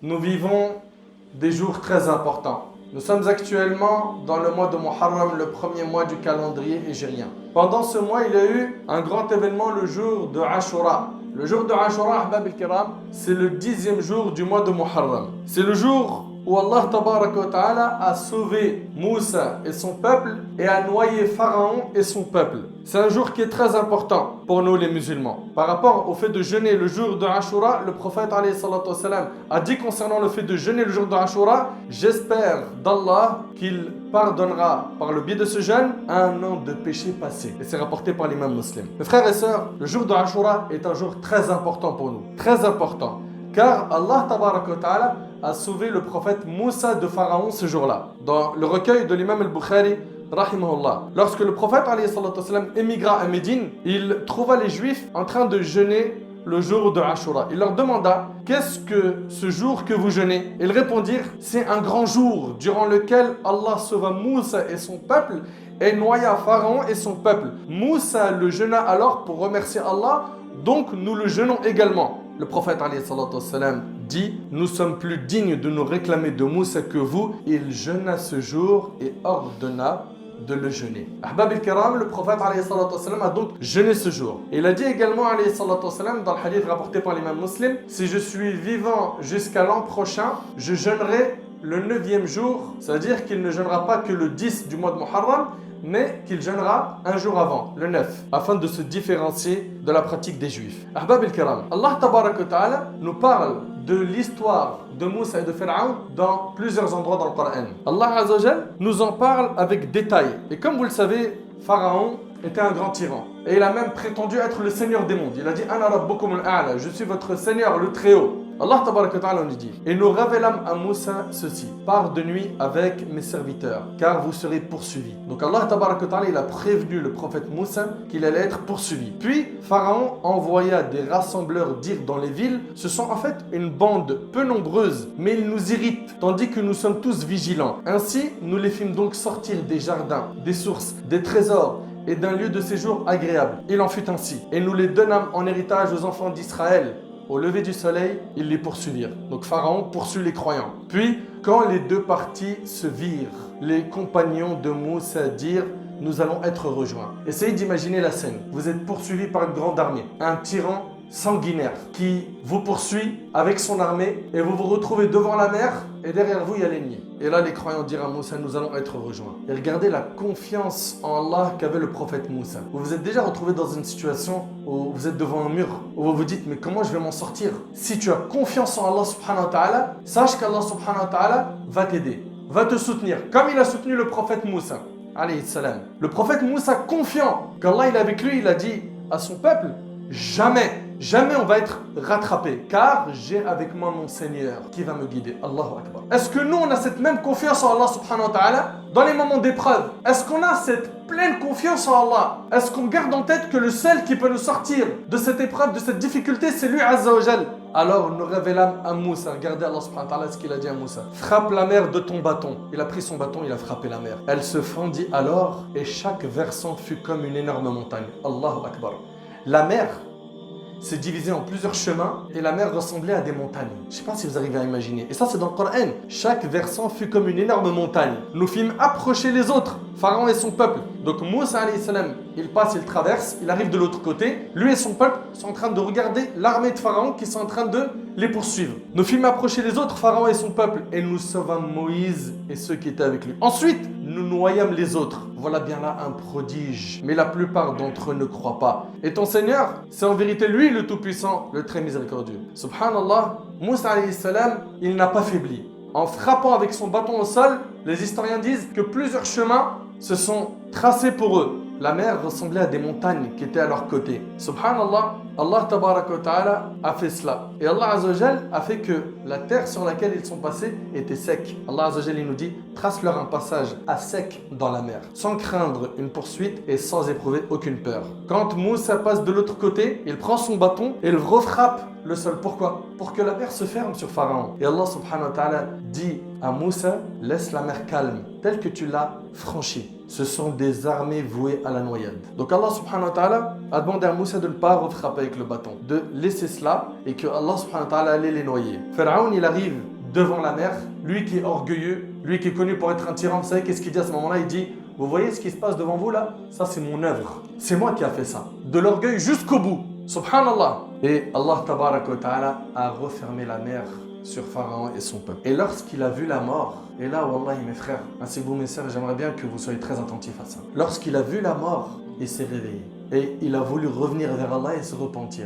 Nous vivons des jours très importants. Nous sommes actuellement dans le mois de Muharram, le premier mois du calendrier hégérien. Pendant ce mois, il y a eu un grand événement, le jour de Ashura. Le jour de Ashura, Ahbab al-Kiram, c'est le 10e jour du mois de Muharram. C'est le jour où Allah Tabaraka wa Ta'ala a sauvé Moussa et son peuple et a noyé Pharaon et son peuple. C'est un jour qui est très important pour nous les musulmans. Par rapport au fait de jeûner le jour de Ashura, le prophète a dit concernant le fait de jeûner le jour de Ashura, j'espère d'Allah qu'il pardonnera par le biais de ce jeûne un an de péché passé. Et c'est rapporté par l'imam muslim. Mes frères et sœurs, le jour de Ashura est un jour très important pour nous. Très important. Car Allah Tabaraka wa Ta'ala a sauvé le prophète Moussa de Pharaon ce jour-là. Dans le recueil de l'imam al-Bukhari, rahimahullah, lorsque le prophète émigra à Médine, il trouva les juifs en train de jeûner le jour de Ashura. Il leur demanda, qu'est-ce que ce jour que vous jeûnez? Ils répondirent, c'est un grand jour durant lequel Allah sauva Moussa et son peuple et noya Pharaon et son peuple. Moussa le jeûna alors pour remercier Allah, donc nous le jeûnons également. Le prophète dit, nous sommes plus dignes de nous réclamer de Moussa que vous. Il jeûna ce jour et ordonna de le jeûner. Ahbab al-Kiram, le prophète a donc jeûné ce jour. Il a dit également dans le hadith rapporté par l'imam muslim, si je suis vivant jusqu'à l'an prochain, je jeûnerai le 9e jour, c'est-à-dire qu'il ne jeûnera pas que le 10 du mois de Muharram, mais qu'il jeûnera un jour avant, le 9, afin de se différencier de la pratique des juifs. Ahbab al-Kiram, Allah Tabaraka wa Ta'ala nous parle de l'histoire de Moussa et de Pharaon dans plusieurs endroits dans le Coran. Allah Azza wa Jal nous en parle avec détail. Et comme vous le savez, Pharaon était un grand tyran. Et il a même prétendu être le seigneur des mondes. Il a dit « Ana rabbukum al-a'la » je suis votre seigneur, le très-haut. Allah Tabaraka wa Ta'ala nous dit « Et nous révélâmes à Moussa ceci, pars de nuit avec mes serviteurs, car vous serez poursuivis. » Donc Allah Tabaraka wa Ta'ala, il a prévenu le prophète Moussa qu'il allait être poursuivi. Puis Pharaon envoya des rassembleurs dire dans les villes, ce sont en fait une bande peu nombreuse, mais ils nous irritent, tandis que nous sommes tous vigilants. Ainsi, nous les fîmes donc sortir des jardins, des sources, des trésors, et d'un lieu de séjour agréable. Il en fut ainsi. Et nous les donnâmes en héritage aux enfants d'Israël. Au lever du soleil, ils les poursuivirent. Donc Pharaon poursuit les croyants. Puis, quand les deux parties se virent, les compagnons de Moussa dirent, nous allons être rejoints. Essayez d'imaginer la scène. Vous êtes poursuivis par une grande armée. Un tyran sanguinaire qui vous poursuit avec son armée et vous vous retrouvez devant la mer et derrière vous il y a l'ennemi. Et là les croyants dirent à Moussa, nous allons être rejoints. Et regardez la confiance en Allah qu'avait le prophète Moussa. Vous vous êtes déjà retrouvé dans une situation où vous êtes devant un mur, où vous vous dites mais comment je vais m'en sortir? Si tu as confiance en Allah subhanahu wa ta'ala, sache qu'Allah subhanahu wa ta'ala va t'aider, va te soutenir, comme il a soutenu le prophète Moussa alayhi salam. Le prophète Moussa, confiant qu'Allah il est avec lui, il a dit à son peuple, jamais on va être rattrapé, car j'ai avec moi mon Seigneur qui va me guider. Allahu Akbar. Est-ce que nous on a cette même confiance en Allah subhanahu wa ta'ala dans les moments d'épreuve? Est-ce qu'on a cette pleine confiance en Allah? Est-ce qu'on garde en tête que le seul qui peut nous sortir de cette épreuve, de cette difficulté, c'est lui Azza wa Jal? Alors nous révélâmes à Moussa, regardez Allah subhanahu wa ta'ala ce qu'il a dit à Moussa. Frappe la mer de ton bâton. Il a pris son bâton, il a frappé la mer. Elle se fendit alors et chaque versant fut comme une énorme montagne. Allahu Akbar. La mer s'est divisée en plusieurs chemins et la mer ressemblait à des montagnes. Je ne sais pas si vous arrivez à imaginer. Et ça, c'est dans le Coran. Chaque versant fut comme une énorme montagne. Nous fîmes approcher les autres, Pharaon et son peuple. Donc Moussa alayhi salam, il passe, il traverse, il arrive de l'autre côté. Lui et son peuple sont en train de regarder l'armée de Pharaon qui sont en train de les poursuivre. Nous fîmes approcher les autres, Pharaon et son peuple, et nous sauvâmes Moïse et ceux qui étaient avec lui. Ensuite, nous noyâmes les autres. Voilà bien là un prodige. Mais la plupart d'entre eux ne croient pas. Et ton Seigneur, c'est en vérité lui le Tout-Puissant, le Très Miséricordieux. Subhanallah, Moussa alayhi salam, il n'a pas faibli. En frappant avec son bâton au sol, les historiens disent que plusieurs chemins se sont tracés pour eux. La mer ressemblait à des montagnes qui étaient à leur côté. Subhanallah, Allah Tabaraka wa Ta'ala a fait cela. Et Allah Azza wa Jal a fait que la terre sur laquelle ils sont passés était sec. Allah Azza wa Jal il nous dit, trace-leur un passage à sec dans la mer, sans craindre une poursuite et sans éprouver aucune peur. Quand Moussa passe de l'autre côté, il prend son bâton et il refrappe le sol. Pourquoi? Pour que la mer se ferme sur Pharaon. Et Allah Subhanahu wa Ta'ala dit à Moussa, laisse la mer calme, telle que tu l'as franchie. Ce sont des armées vouées à la noyade. Donc Allah Subhanahu wa Ta'ala a demandé à Moussa de ne pas refrapper avec le bâton, de laisser cela et que Allah subhanahu wa ta'ala allait les noyer. Pharaon, il arrive devant la mer, lui qui est orgueilleux, lui qui est connu pour être un tyran. Vous savez qu'est-ce qu'il dit à ce moment-là? Il dit: vous voyez ce qui se passe devant vous là? Ça c'est mon œuvre, c'est moi qui a fait ça. De l'orgueil jusqu'au bout, subhanallah. Et Allah tabaraka wa ta'ala a refermé la mer sur Pharaon et son peuple. Et lorsqu'il a vu la mort, et là, wallahi mes frères, ainsi que vous mes sœurs, j'aimerais bien que vous soyez très attentifs à ça. Lorsqu'il a vu la mort, il s'est réveillé. Et il a voulu revenir vers Allah et se repentir.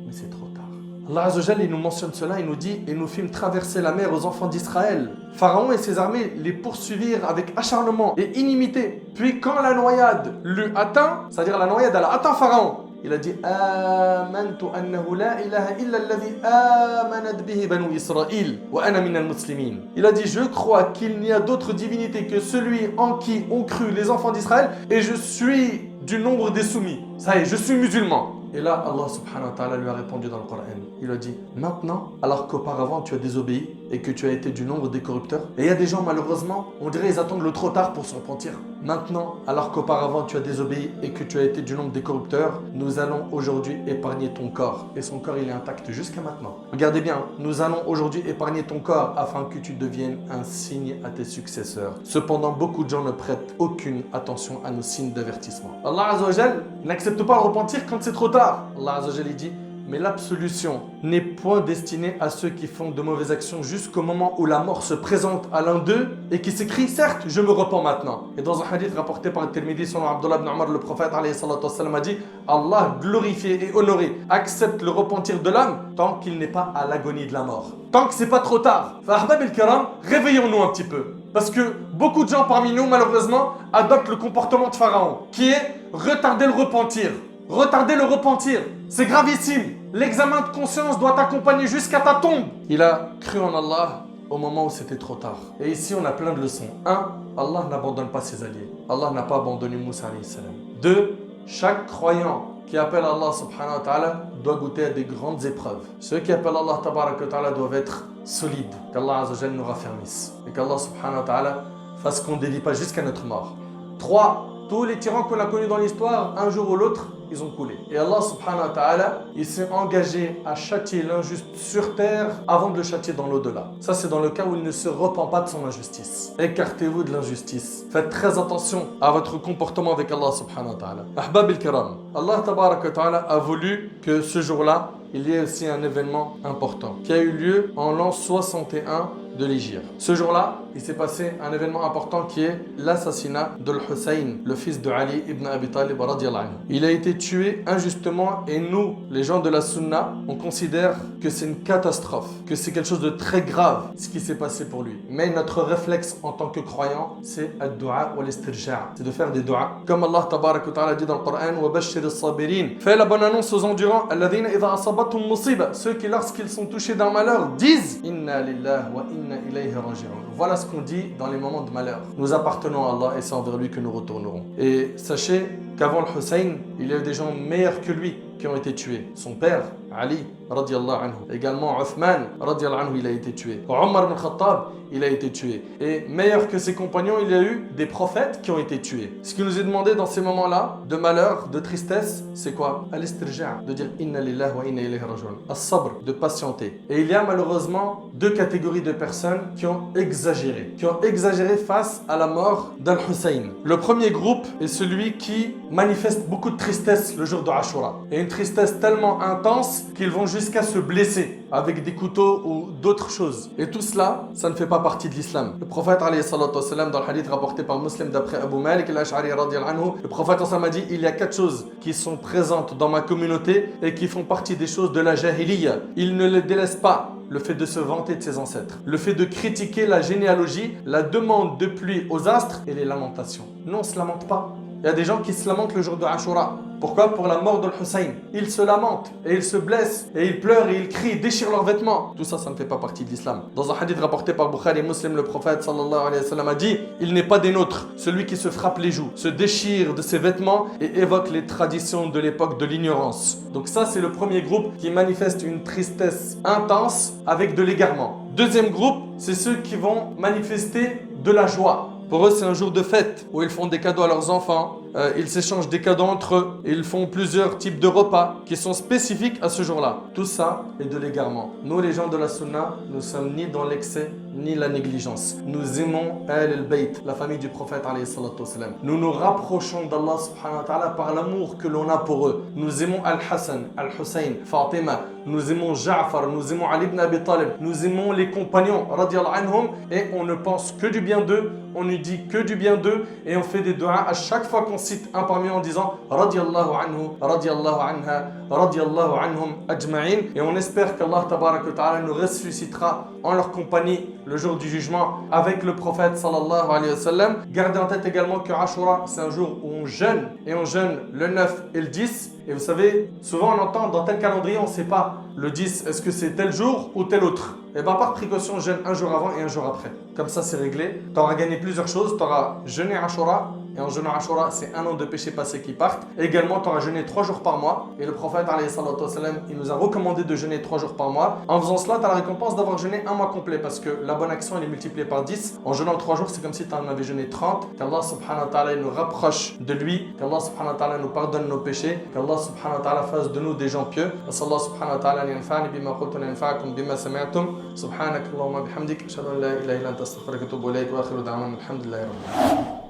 Mais c'est trop tard. Allah Azza wa Jalla, il nous mentionne cela, il nous dit, et nous fit traverser la mer aux enfants d'Israël. Pharaon et ses armées les poursuivirent avec acharnement et inimité. Puis quand la noyade l'eut atteint, c'est-à-dire la noyade elle a atteint Pharaon, il a dit: Amantu annahu la ilaha illa alladhi amanat bihi banu Israël wa ana minal muslimin. Il a dit: je crois qu'il n'y a d'autre divinité que celui en qui ont cru les enfants d'Israël et je suis du nombre des soumis. Ça y est, je suis musulman. Et là, Allah subhanahu wa ta'ala lui a répondu dans le Coran. Il a dit: maintenant, alors qu'auparavant tu as désobéi et que tu as été du nombre des corrupteurs. Et il y a des gens, malheureusement, on dirait ils attendent le trop tard pour se repentir. Maintenant, alors qu'auparavant tu as désobéi et que tu as été du nombre des corrupteurs, nous allons aujourd'hui épargner ton corps. Et son corps, il est intact jusqu'à maintenant. Regardez bien, nous allons aujourd'hui épargner ton corps afin que tu deviennes un signe à tes successeurs. Cependant, beaucoup de gens ne prêtent aucune attention à nos signes d'avertissement. Allah Azza wa Jalla n'accepte pas le repentir quand c'est trop tard. Allah Azza wa Jalla dit: mais l'absolution n'est point destinée à ceux qui font de mauvaises actions jusqu'au moment où la mort se présente à l'un d'eux et qui s'écrie: certes, je me repens maintenant. Et dans un hadith rapporté par le Tirmidhi selon Abdullah ibn Umar, le prophète alayhi salatu wassalam a dit: Allah, glorifié et honoré, accepte le repentir de l'homme tant qu'il n'est pas à l'agonie de la mort. Tant que c'est pas trop tard. Fahbab el-Kiram, réveillons-nous un petit peu. Parce que beaucoup de gens parmi nous, malheureusement, adoptent le comportement de Pharaon, qui est retarder le repentir. Retarder le repentir, c'est gravissime. L'examen de conscience doit t'accompagner jusqu'à ta tombe. Il a cru en Allah au moment où c'était trop tard. Et ici, on a plein de leçons. 1. Allah n'abandonne pas ses alliés. Allah n'a pas abandonné Moussa alayhi salam. 2. Chaque croyant qui appelle Allah subhanahu wa ta'ala doit goûter à des grandes épreuves. Ceux qui appellent Allah tabaraka wa ta'ala doivent être solides. Qu'Allah azza wa jalla nous raffermisse. Et qu'Allah subhanahu wa ta'ala fasse qu'on ne dévie pas jusqu'à notre mort. 3. Tous les tyrans qu'on a connus dans l'histoire, un jour ou l'autre, ils ont coulé. Et Allah subhanahu wa ta'ala, il s'est engagé à châtier l'injuste sur terre avant de le châtier dans l'au-delà. Ça, c'est dans le cas où il ne se repent pas de son injustice. Écartez-vous de l'injustice. Faites très attention à votre comportement avec Allah subhanahu wa ta'ala. Ahbab al-kiram, Allah tabaraka wa ta'ala a voulu que ce jour-là, il y ait aussi un événement important qui a eu lieu en l'an 61 de l'Hégire. Ce jour-là, il s'est passé un événement important qui est l'assassinat de Hussein, le fils de Ali ibn Abi Talib radiyallahu anhu. Il a été tué injustement et nous, les gens de la Sunna, on considère que c'est une catastrophe, que c'est quelque chose de très grave ce qui s'est passé pour lui. Mais notre réflexe en tant que croyant, c'est ad-du'a wa l'istirja', c'est de faire des du'as. Comme Allah tabaraka wa ta'ala dit dans le Coran: wa bashshir as-sabirin. Fais la bonne annonce aux endurants, alladhina idha asabathum musiba, ceux qui lorsqu'ils sont touchés d'un malheur disent inna lillahi wa inna ilayhi raji'un. Voilà ce qu'on dit dans les moments de malheur. Nous appartenons à Allah et c'est envers lui que nous retournerons. Et sachez qu'avant le Hussein, il y a eu des gens meilleurs que lui qui ont été tués. Son père, Ali, radiallahu anhu. Également, Uthman, radiallahu anhu, il a été tué. Omar ibn Khattab, il a été tué. Et meilleur que ses compagnons, il y a eu des prophètes qui ont été tués. Ce qui nous est demandé dans ces moments-là, de malheur, de tristesse, c'est quoi? Al-istirja', de dire inna lillahi wa inna ilayhi raji'un. As-sabr, de patienter. Et il y a malheureusement deux catégories de personnes qui ont exagéré face à la mort d'Al-Hussein. Le premier groupe est celui qui manifeste beaucoup de tristesse le jour de Ashura. Et une tristesse tellement intense qu'ils vont jusqu'à se blesser avec des couteaux ou d'autres choses. Et tout cela, ça ne fait pas partie de l'islam. Le prophète alayhi salatu wassalam, dans le hadith rapporté par Muslim d'après Abu Malik al-Ash'ari radiyallahu anhu, le prophète a dit: il y a 4 choses qui sont présentes dans ma communauté et qui font partie des choses de la jahiliya. Il ne les délaisse pas. Le fait de se vanter de ses ancêtres, le fait de critiquer la généalogie, la demande de pluie aux astres et les lamentations. Non, on ne se lamente pas. Il y a des gens qui se lamentent le jour de Ashura. Pourquoi? Pour la mort de Hussein. Ils se lamentent et ils se blessent et ils pleurent et ils crient, déchirent leurs vêtements. Tout ça, ça ne fait pas partie de l'islam. Dans un hadith rapporté par Bukhari et Muslim, le prophète sallallahu alayhi wa sallam a dit: il n'est pas des nôtres, celui qui se frappe les joues, se déchire de ses vêtements et évoque les traditions de l'époque de l'ignorance. Donc ça, c'est le premier groupe qui manifeste une tristesse intense avec de l'égarement. Deuxième groupe, c'est ceux qui vont manifester de la joie. Pour eux, c'est un jour de fête où ils font des cadeaux à leurs enfants, ils s'échangent des cadeaux entre eux, ils font plusieurs types de repas qui sont spécifiques à ce jour-là. Tout ça est de l'égarement. Nous, les gens de la Sunna, nous sommes ni dans l'excès ni la négligence. Nous aimons al-Bayt, la famille du prophète alayhi salatu wassalam. Nous nous rapprochons d'Allah subhanahu wa ta'ala par l'amour que l'on a pour eux. Nous aimons Al-Hassan, Al-Hussein, Fatima, nous aimons Ja'far, nous aimons Ali ibn Abi Talib, nous aimons les compagnons radiyallahu anhum et on ne pense que du bien d'eux, on ne dit que du bien d'eux et on fait des du'as à chaque fois qu'on cite un parmi eux en disant radiyallahu anhu, radiyallahu anha, radiyallahu anhum ajma'in et on espère qu'Allah tabarak wa ta'ala nous ressuscitera en leur compagnie le jour du jugement avec le prophète sallallahu alayhi wa sallam. Gardez en tête également que Ashura c'est un jour où on jeûne et on jeûne le 9 et le 10 et vous savez souvent on entend dans tel calendrier on ne sait pas le 10 est-ce que c'est tel jour ou tel autre et bien par précaution jeûne un jour avant et un jour après comme ça c'est réglé, tu auras gagné plusieurs choses, tu auras jeûné Ashura et en jeûnant Ashura c'est un an de péchés passés qui partent et également tu auras jeûné 3 jours par mois et le prophète alayhi salatu wassalam, il nous a recommandé de jeûner 3 jours par mois. En faisant cela tu as la récompense d'avoir jeûné un mois complet parce que la bonne action elle est multipliée par 10. En jeûnant 3 jours c'est comme si tu en avais jeûné 30. Qu'Allah subhanahu wa ta'ala nous rapproche de lui, qu'Allah subhanahu wa ta'ala nous pardonne nos péchés, qu'Allah subhanahu wa ta'ala fasse de nous des gens pieux. Allah subhanahu wa ta'ala yanfa'ani bima qultu wa yanfa'akum bima sami'tum. Subhanak Allahumma bihamdik ashhadu an la ilaha illa anta astaghfiruka wa atubu ilayk wa akhiru da'wana alhamdulillahi rabbil alamin.